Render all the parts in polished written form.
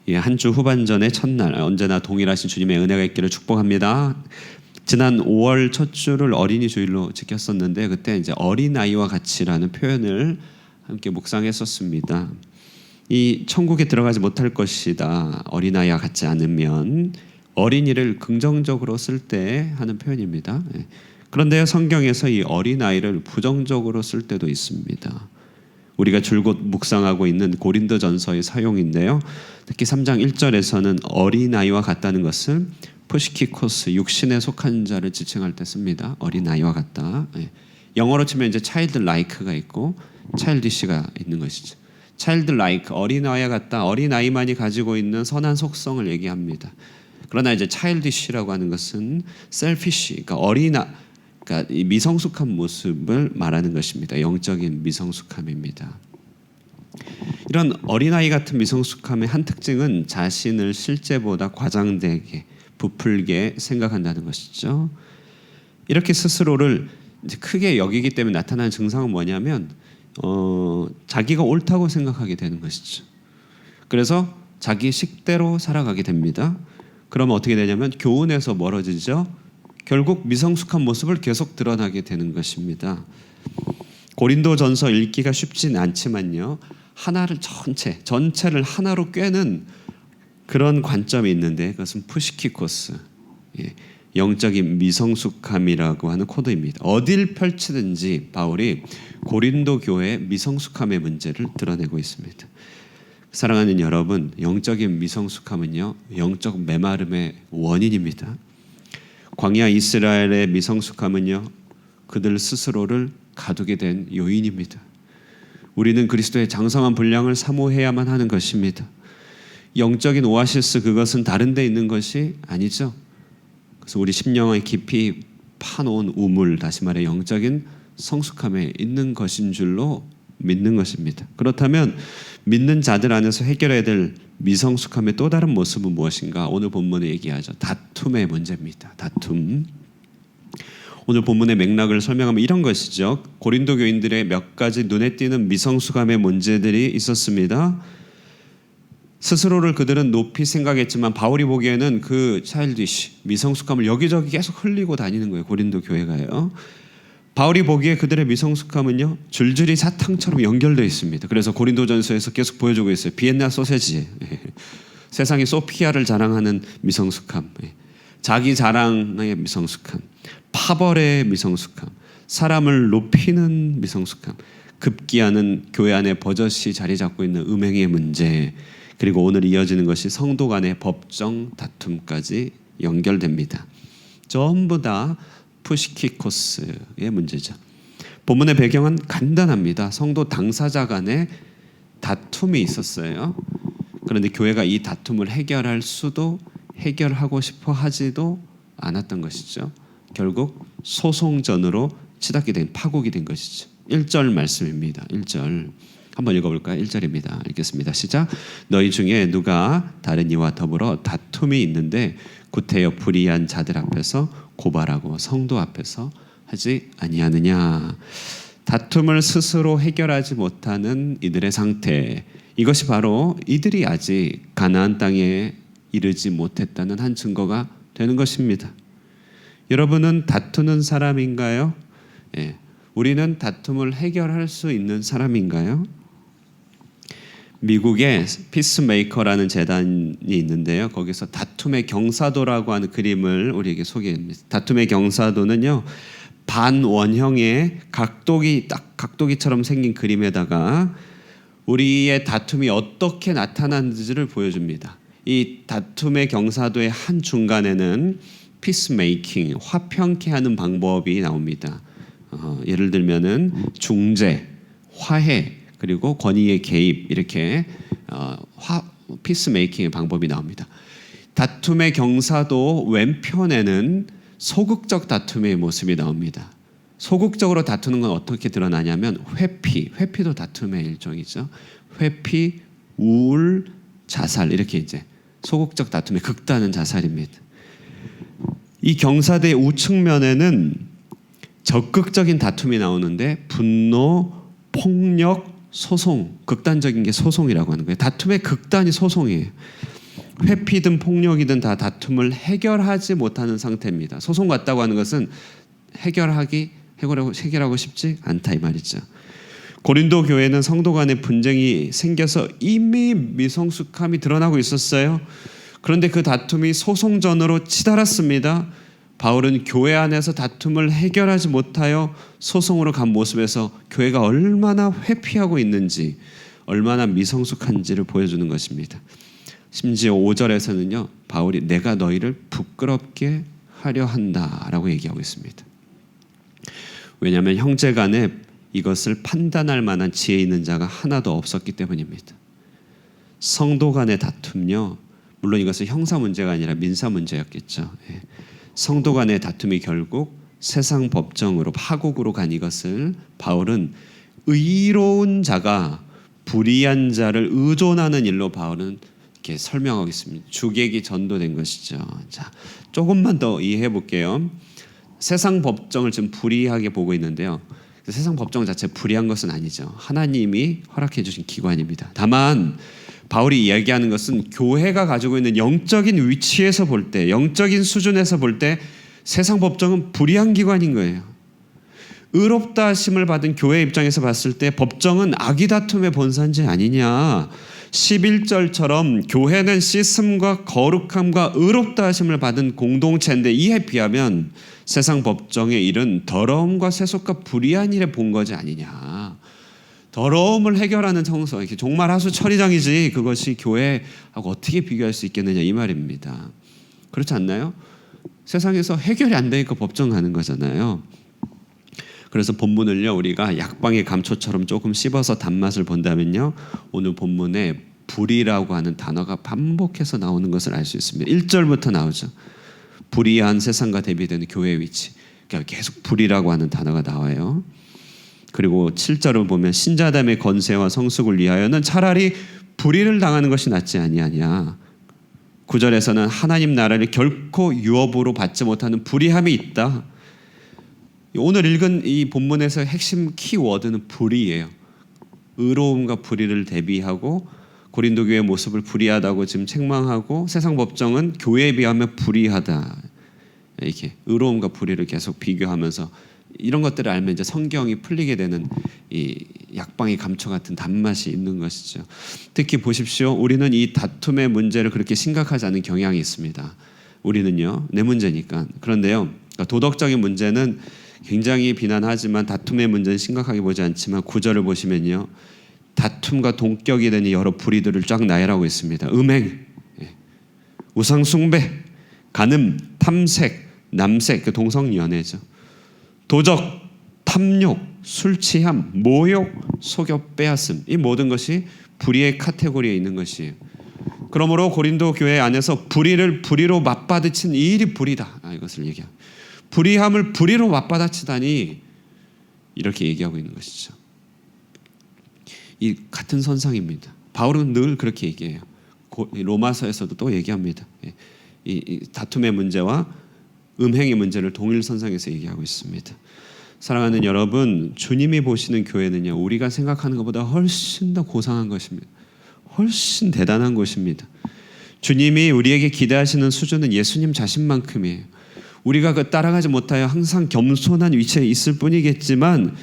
예, 한 주 후반전의 첫날 언제나 동일하신 주님의 은혜가 있기를 축복합니다. 지난 5월 첫 주를 어린이 주일로 지켰었는데 그때 이제 어린아이와 같이라는 표현을 함께 묵상했었습니다. 이 천국에 들어가지 못할 것이다. 어린아이와 같지 않으면 어린이를 긍정적으로 쓸 때 하는 표현입니다. 그런데 성경에서 이 어린아이를 부정적으로 쓸 때도 있습니다. 우리가 줄곧 묵상하고 있는 고린도전서의 사용인데요. 특히 3장 1절에서는 어린아이와 같다는 것을 푸시키코스, 육신에 속한 자를 지칭할 때 씁니다. 어린아이와 같다. 영어로 치면 이제 child like가 있고 childish가 있는 것이죠. child like, 어린아이와 같다. 어린아이만이 가지고 있는 선한 속성을 얘기합니다. 그러나 이제 childish라고 하는 것은 selfish, 그러니까 이 미성숙한 모습을 말하는 것입니다. 영적인 미성숙함입니다. 이런 어린아이 같은 미성숙함의 한 특징은 자신을 실제보다 과장되게 부풀게 생각한다는 것이죠. 이렇게 스스로를 이제 크게 여기기 때문에 나타나는 증상은 뭐냐면 자기가 옳다고 생각하게 되는 것이죠. 그래서 자기 식대로 살아가게 됩니다. 그러면 어떻게 되냐면 교훈에서 멀어지죠. 결국 미성숙한 모습을 계속 드러나게 되는 것입니다. 고린도전서 읽기가 쉽진 않지만요. 하나를 전체를 하나로 꿰는 그런 관점이 있는데 그것은 푸시키코스, 영적인 미성숙함이라고 하는 코드입니다. 어딜 펼치든지 바울이 고린도 교회의 미성숙함의 문제를 드러내고 있습니다. 사랑하는 여러분, 영적인 미성숙함은요, 영적 메마름의 원인입니다. 광야 이스라엘의 미성숙함은요, 그들 스스로를 가두게 된 요인입니다. 우리는 그리스도의 장성한 분량을 사모해야만 하는 것입니다. 영적인 오아시스, 그것은 다른 데 있는 것이 아니죠. 그래서 우리 심령의 깊이 파놓은 우물, 다시 말해 영적인 성숙함에 있는 것인 줄로 믿는 것입니다. 그렇다면 믿는 자들 안에서 해결해야 될 미성숙함의 또 다른 모습은 무엇인가? 오늘 본문에 얘기하죠. 다툼의 문제입니다. 다툼. 오늘 본문의 맥락을 설명하면 이런 것이죠. 고린도 교인들의 몇 가지 눈에 띄는 미성숙함의 문제들이 있었습니다. 스스로를 그들은 높이 생각했지만 바울이 보기에는 그 차일디시, 미성숙함을 여기저기 계속 흘리고 다니는 거예요. 고린도 교회가요. 바울이 보기에 그들의 미성숙함은요, 줄줄이 사탕처럼 연결되어 있습니다. 그래서 고린도전서에서 계속 보여주고 있어요. 비엔나 소세지, 세상의 소피아를 자랑하는 미성숙함, 자기 자랑의 미성숙함, 파벌의 미성숙함, 사람을 높이는 미성숙함, 급기야는 교회 안에 버젓이 자리 잡고 있는 음행의 문제, 그리고 오늘 이어지는 것이 성도 간의 법정 다툼까지 연결됩니다. 전부 다 푸시키코스의 문제죠. 본문의 배경은 간단합니다. 성도 당사자 간의 다툼이 있었어요. 그런데 교회가 이 다툼을 해결하고 싶어 하지도 않았던 것이죠. 결국 소송전으로 파국이 된 것이죠. 1절 말씀입니다. 1절 한번 읽어볼까요? 1절입니다. 읽겠습니다. 시작. 너희 중에 누가 다른 이와 더불어 다툼이 있는데 구태여 불의한 자들 앞에서 고발하고 성도 앞에서 하지 아니하느냐. 다툼을 스스로 해결하지 못하는 이들의 상태, 이것이 바로 이들이 아직 가나안 땅에 이르지 못했다는 한 증거가 되는 것입니다. 여러분은 다투는 사람인가요? 우리는 다툼을 해결할 수 있는 사람인가요? 미국에 피스메이커라는 재단이 있는데요. 거기서 다툼의 경사도라고 하는 그림을 우리에게 소개합니다. 다툼의 경사도는요, 반원형의 각도기처럼 생긴 그림에다가 우리의 다툼이 어떻게 나타나는지를 보여줍니다. 이 다툼의 경사도의 한 중간에는 피스메이킹, 화평케 하는 방법이 나옵니다. 예를 들면은 중재, 화해, 그리고 권위의 개입, 이렇게 피스메이킹의 방법이 나옵니다. 다툼의 경사도 왼편에는 소극적 다툼의 모습이 나옵니다. 소극적으로 다투는 건 어떻게 드러나냐면 회피도 다툼의 일종이죠. 회피, 우울, 자살, 이렇게 이제 소극적 다툼의 극단은 자살입니다. 이 경사대의 우측면에는 적극적인 다툼이 나오는데 분노, 폭력, 소송, 극단적인 게 소송이라고 하는 거예요. 다툼의 극단이 소송이에요. 회피든 폭력이든 다 다툼을 해결하지 못하는 상태입니다. 소송 같다고 하는 것은 해결하고 싶지 않다 이 말이죠. 고린도 교회는 성도 간의 분쟁이 생겨서 이미 미성숙함이 드러나고 있었어요. 그런데 그 다툼이 소송전으로 치달았습니다. 바울은 교회 안에서 다툼을 해결하지 못하여 소송으로 간 모습에서 교회가 얼마나 회피하고 있는지, 얼마나 미성숙한지를 보여주는 것입니다. 심지어 5절에서는요, 바울이 내가 너희를 부끄럽게 하려 한다라고 얘기하고 있습니다. 왜냐하면 형제 간에 이것을 판단할 만한 지혜 있는 자가 하나도 없었기 때문입니다. 성도 간의 다툼요, 물론 이것은 형사 문제가 아니라 민사 문제였겠죠. 성도 간의 다툼이 결국 세상 법정으로 파국으로 간 이것을 바울은 의로운 자가 불의한 자를 의존하는 일로 바울은 이렇게 설명하고 있습니다. 주객이 전도된 것이죠. 자, 조금만 더 이해해 볼게요. 세상 법정을 지금 불의하게 보고 있는데요. 세상 법정 자체 불의한 것은 아니죠. 하나님이 허락해 주신 기관입니다. 다만 바울이 이야기하는 것은 교회가 가지고 있는 영적인 위치에서 볼 때, 영적인 수준에서 볼 때 세상 법정은 불의한 기관인 거예요. 의롭다 하심을 받은 교회 입장에서 봤을 때 법정은 악의 다툼의 본산지 아니냐. 11절처럼 교회는 씻음과 거룩함과 의롭다 하심을 받은 공동체인데 이에 비하면 세상 법정의 일은 더러움과 세속과 불의한 일에 본 것이 아니냐. 더러움을 해결하는 청소, 이렇게 종말하수 처리장이지 그것이 교회하고 어떻게 비교할 수 있겠느냐 이 말입니다. 그렇지 않나요? 세상에서 해결이 안 되니까 법정 가는 거잖아요. 그래서 본문을요, 우리가 약방의 감초처럼 조금 씹어서 단맛을 본다면요, 오늘 본문에 불의라고 하는 단어가 반복해서 나오는 것을 알 수 있습니다. 1절부터 나오죠. 불의한 세상과 대비되는 교회의 위치. 그러니까 계속 불의라고 하는 단어가 나와요. 그리고 7절을 보면 신자담의 건세와 성숙을 위하여는 차라리 불의를 당하는 것이 낫지 아니하냐. 9절에서는 하나님 나라를 결코 유업으로 받지 못하는 불의함이 있다. 오늘 읽은 이 본문에서 핵심 키워드는 불의예요. 의로움과 불의를 대비하고 고린도 교회의 모습을 불의하다고 지금 책망하고 세상 법정은 교회에 비하면 불의하다. 이렇게 의로움과 불의를 계속 비교하면서 이런 것들을 알면 이제 성경이 풀리게 되는 이 약방의 감초 같은 단맛이 있는 것이죠. 특히 보십시오. 우리는 이 다툼의 문제를 그렇게 심각하지 않은 경향이 있습니다. 우리는요, 내 문제니까. 그런데요, 도덕적인 문제는 굉장히 비난하지만 다툼의 문제는 심각하게 보지 않지만 9절을 보시면요, 다툼과 동격이 되는 여러 불의들을 쫙 나열하고 있습니다. 음행, 우상 숭배, 간음, 탐색, 남색, 그 동성연애죠. 도적, 탐욕, 술 취함, 모욕, 속여 빼앗음, 이 모든 것이 불의의 카테고리에 있는 것이에요. 그러므로 고린도 교회 안에서 불의를 불의로 맞받아친 이 일이 불의다. 이것을 얘기합니다. 불의함을 불의로 맞받아치다니 이렇게 얘기하고 있는 것이죠. 이 같은 선상입니다. 바울은 늘 그렇게 얘기해요. 로마서에서도 또 얘기합니다. 이 다툼의 문제와 음행의 문제를 동일 선상에서 얘기하고 있습니다. 사랑하는 여러분, 주님이 보시는 교회는요, 우리가 생각하는 것보다 훨씬 더 고상한 것입니다. 훨씬 대단한 것입니다. 주님이 우리에게 기대하시는 수준은 예수님 자신만큼이에요. 우리가 그 따라가지 못하여 항상 겸손한 위치에 있을 뿐이겠지만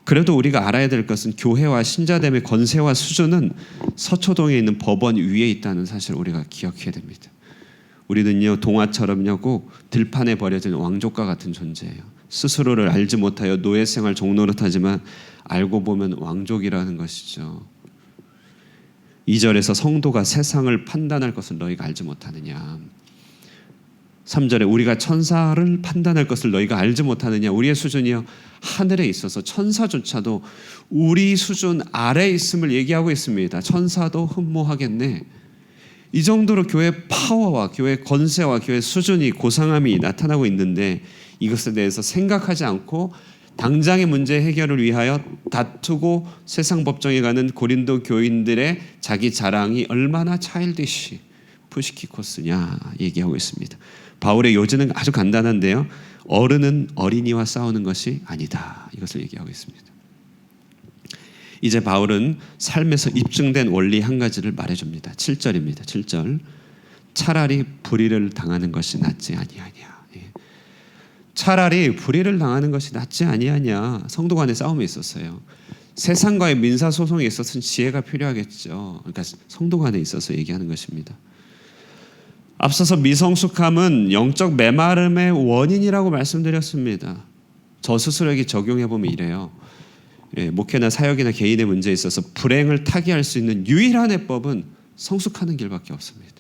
그래도 우리가 알아야 될 것은 교회와 신자됨의 권세와 수준은 서초동에 있는 법원 위에 있다는 사실을 우리가 기억해야 됩니다. 우리는요, 동화처럼요, 꼭 들판에 버려진 왕족과 같은 존재예요. 스스로를 알지 못하여 노예생활 종노릇하지만 알고 보면 왕족이라는 것이죠. 2절에서 성도가 세상을 판단할 것을 너희가 알지 못하느냐. 3절에 우리가 천사를 판단할 것을 너희가 알지 못하느냐. 우리의 수준이요, 하늘에 있어서 천사조차도 우리 수준 아래에 있음을 얘기하고 있습니다. 천사도 흠모하겠네. 이 정도로 교회의 파워와 교회의 권세와 교회의 수준이 고상함이 나타나고 있는데 이것에 대해서 생각하지 않고 당장의 문제 해결을 위하여 다투고 세상 법정에 가는 고린도 교인들의 자기 자랑이 얼마나 차일디시 푸시키코스냐 얘기하고 있습니다. 바울의 요지는 아주 간단한데요, 어른은 어린이와 싸우는 것이 아니다, 이것을 얘기하고 있습니다. 이제 바울은 삶에서 입증된 원리 한 가지를 말해줍니다. 7절입니다. 7절. 차라리 불의를 당하는 것이 낫지 아니하냐. 차라리 불의를 당하는 것이 낫지 아니하냐. 성도 간의 싸움이 있었어요. 세상과의 민사소송에 있어서는 지혜가 필요하겠죠. 그러니까 성도 간에 있어서 얘기하는 것입니다. 앞서서 미성숙함은 영적 메마름의 원인이라고 말씀드렸습니다. 저 스스로에게 적용해보면 이래요. 목회나 사역이나 개인의 문제에 있어서 불행을 타개할 수 있는 유일한 해법은 성숙하는 길밖에 없습니다.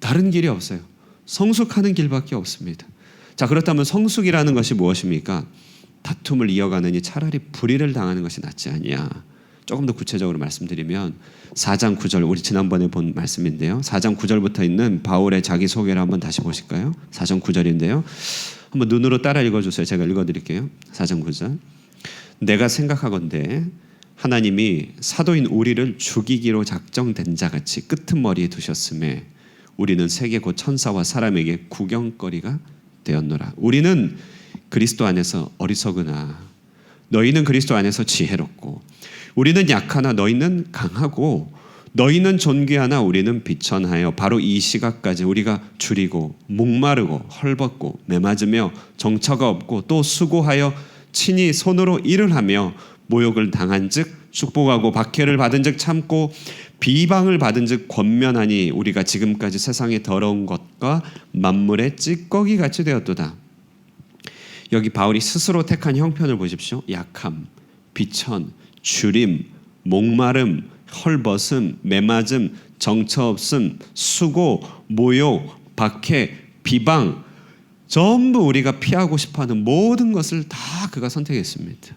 다른 길이 없어요. 성숙하는 길밖에 없습니다. 자, 그렇다면 성숙이라는 것이 무엇입니까? 다툼을 이어가느니 차라리 불의를 당하는 것이 낫지 않냐. 조금 더 구체적으로 말씀드리면 4장 9절, 우리 지난번에 본 말씀인데요. 4장 9절부터 있는 바울의 자기소개를 한번 다시 보실까요? 4장 9절인데요. 한번 눈으로 따라 읽어주세요. 제가 읽어드릴게요. 4장 9절. 내가 생각하건대 하나님이 사도인 우리를 죽이기로 작정된 자같이 끄트머리에 두셨음에 우리는 세계 곧 천사와 사람에게 구경거리가 되었노라. 우리는 그리스도 안에서 어리석으나 너희는 그리스도 안에서 지혜롭고 우리는 약하나 너희는 강하고 너희는 존귀하나 우리는 비천하여 바로 이 시각까지 우리가 줄이고 목마르고 헐벗고 매맞으며 정처가 없고 또 수고하여 친히 손으로 일을 하며 모욕을 당한즉 축복하고 박해를 받은즉 참고 비방을 받은즉 권면하니 우리가 지금까지 세상의 더러운 것과 만물의 찌꺼기 같이 되었도다. 여기 바울이 스스로 택한 형편을 보십시오. 약함, 비천, 주림, 목마름, 헐벗음, 매맞음, 정처 없음, 수고, 모욕, 박해, 비방, 전부 우리가 피하고 싶어하는 모든 것을 다 그가 선택했습니다.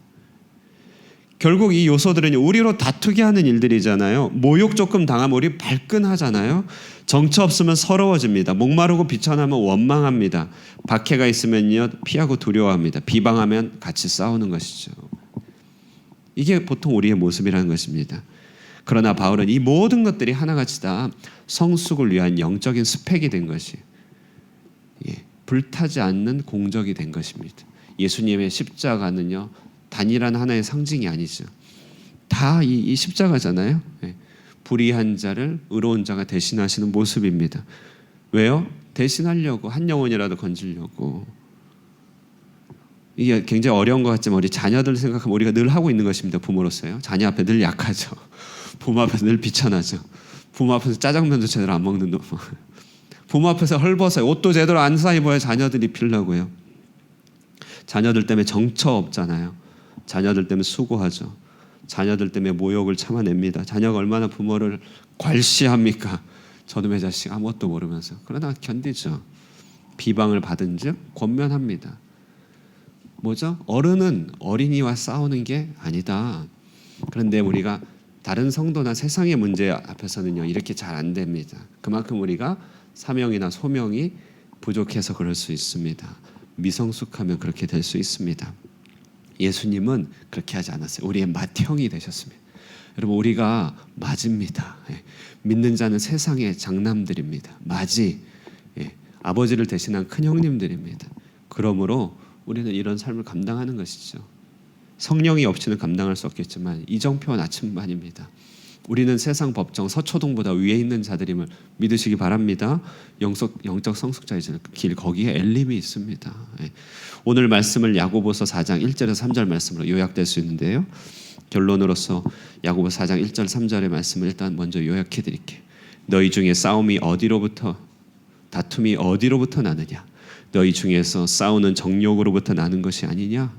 결국 이 요소들은 우리로 다투게 하는 일들이잖아요. 모욕 조금 당하면 우리 발끈하잖아요. 정처 없으면 서러워집니다. 목마르고 비천하면 원망합니다. 박해가 있으면요 피하고 두려워합니다. 비방하면 같이 싸우는 것이죠. 이게 보통 우리의 모습이라는 것입니다. 그러나 바울은 이 모든 것들이 하나같이 다 성숙을 위한 영적인 스펙이 된 것이 불타지 않는 공적이 된 것입니다. 예수님의 십자가는요 단일한 하나의 상징이 아니죠. 다 이 십자가잖아요. 불의한 자를 의로운 자가 대신하시는 모습입니다. 왜요? 대신하려고, 한 영혼이라도 건지려고. 이게 굉장히 어려운 것 같지만 우리 자녀들 생각하면 우리가 늘 하고 있는 것입니다. 부모로서요. 자녀 앞에 늘 약하죠. 부모 앞에서 늘 비천하죠. 부모 앞에서 짜장면도 제대로 안 먹는 놈. 부모 앞에서 헐벗어요. 옷도 제대로 안 사 입어야 자녀들 입히려고요. 자녀들 때문에 정처 없잖아요. 자녀들 때문에 수고하죠. 자녀들 때문에 모욕을 참아냅니다. 자녀가 얼마나 부모를 괄시합니까? 저놈의 자식 아무것도 모르면서. 그러나 견디죠. 비방을 받은 즉 권면합니다. 뭐죠? 어른은 어린이와 싸우는 게 아니다. 그런데 우리가 다른 성도나 세상의 문제 앞에서는요 이렇게 잘 안 됩니다. 그만큼 우리가 사명이나 소명이 부족해서 그럴 수 있습니다. 미성숙하면 그렇게 될 수 있습니다. 예수님은 그렇게 하지 않았어요. 우리의 맏형이 되셨습니다. 여러분 우리가 맏입니다. 믿는 자는 세상의 장남들입니다. 맏이 아버지를 대신한 큰 형님들입니다. 그러므로 우리는 이런 삶을 감당하는 것이죠. 성령이 없이는 감당할 수 없겠지만 이정표와 나침반입니다. 우리는 세상 법정 서초동보다 위에 있는 자들임을 믿으시기 바랍니다. 영적 성숙자의 길 거기에 엘림이 있습니다. 오늘 말씀을 야고보서 4장 1절에서 3절 말씀으로 요약될 수 있는데요. 결론으로서 야고보서 4장 1절 3절의 말씀을 일단 먼저 요약해 드릴게요. 너희 중에 다툼이 어디로부터 나느냐? 너희 중에서 싸우는 정욕으로부터 나는 것이 아니냐?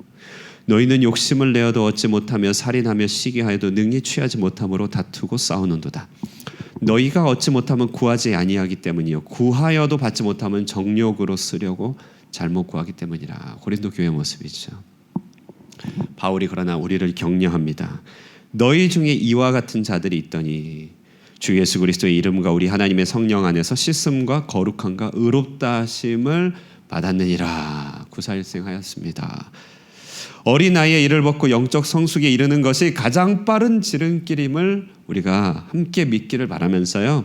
너희는 욕심을 내어도 얻지 못하며 살인하며 시기하여도 능히 취하지 못함으로 다투고 싸우는도다. 너희가 얻지 못하면 구하지 아니하기 때문이요 구하여도 받지 못하면 정욕으로 쓰려고 잘못 구하기 때문이라. 고린도 교회 모습이죠. 바울이 그러나 우리를 격려합니다. 너희 중에 이와 같은 자들이 있더니 주 예수 그리스도의 이름과 우리 하나님의 성령 안에서 씻음과 거룩함과 의롭다 하심을 받았느니라. 구사일생하였습니다. 어린 나이에 이를 벗고 영적 성숙에 이르는 것이 가장 빠른 지름길임을 우리가 함께 믿기를 바라면서요.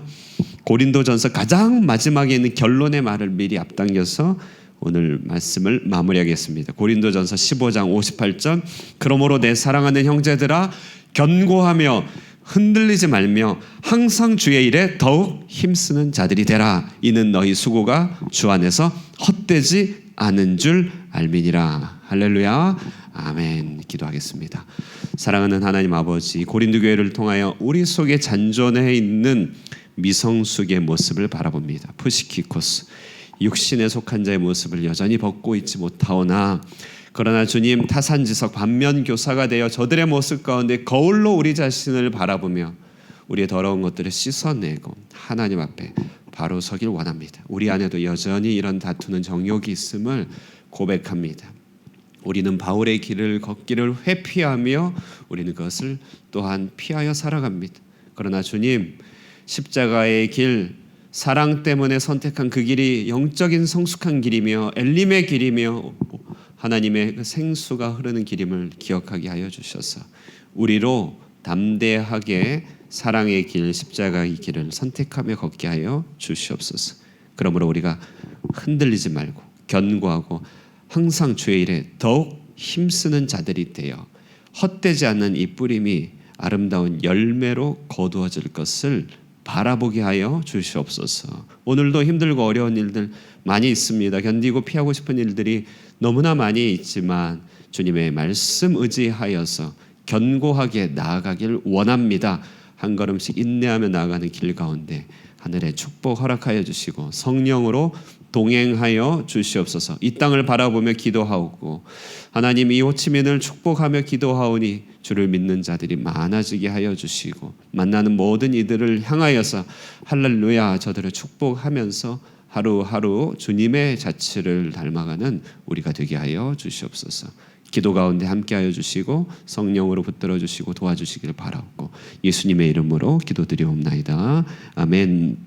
고린도전서 가장 마지막에 있는 결론의 말을 미리 앞당겨서 오늘 말씀을 마무리하겠습니다. 고린도전서 15장 58절. 그러므로 내 사랑하는 형제들아 견고하며 흔들리지 말며 항상 주의 일에 더욱 힘쓰는 자들이 되라. 이는 너희 수고가 주 안에서 헛되지 않은 줄 알미니라. 할렐루야. 아멘. 기도하겠습니다. 사랑하는 하나님 아버지, 고린도 교회를 통하여 우리 속에 잔존해 있는 미성숙의 모습을 바라봅니다. 푸시키코스, 육신에 속한 자의 모습을 여전히 벗고 있지 못하오나, 그러나 주님, 타산지석 반면교사가 되어 저들의 모습 가운데 거울로 우리 자신을 바라보며 우리의 더러운 것들을 씻어내고 하나님 앞에 바로 서길 원합니다. 우리 안에도 여전히 이런 다투는 정욕이 있음을 고백합니다. 우리는 바울의 길을 걷기를 회피하며 우리는 그것을 또한 피하여 살아갑니다. 그러나 주님, 십자가의 길, 사랑 때문에 선택한 그 길이 영적인 성숙한 길이며 엘림의 길이며 하나님의 그 생수가 흐르는 길임을 기억하게 하여 주셔서 우리로 담대하게 사랑의 길, 십자가의 길을 선택하며 걷게 하여 주시옵소서. 그러므로 우리가 흔들리지 말고 견고하고 항상 주의 일에 더욱 힘쓰는 자들이 되어 헛되지 않는 이 뿌림이 아름다운 열매로 거두어질 것을 바라보게 하여 주시옵소서. 오늘도 힘들고 어려운 일들 많이 있습니다. 견디고 피하고 싶은 일들이 너무나 많이 있지만 주님의 말씀 의지하여서 견고하게 나아가길 원합니다. 한 걸음씩 인내하며 나아가는 길 가운데 하늘의 축복 허락하여 주시고 성령으로 동행하여 주시옵소서. 이 땅을 바라보며 기도하고 하나님, 이 호치민을 축복하며 기도하오니 주를 믿는 자들이 많아지게 하여 주시고 만나는 모든 이들을 향하여서 할렐루야 저들을 축복하면서 하루하루 주님의 자취를 닮아가는 우리가 되게 하여 주시옵소서. 기도 가운데 함께하여 주시고 성령으로 붙들어 주시고 도와주시기를 바라고 예수님의 이름으로 기도드리옵나이다. 아멘.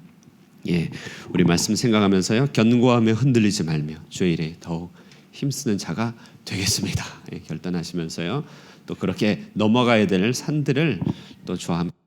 예, 우리 말씀 생각하면서요, 견고하며 흔들리지 말며 주의 일에 더욱 힘쓰는 자가 되겠습니다. 예, 결단하시면서요, 또 그렇게 넘어가야 될 산들을 또 주와 함께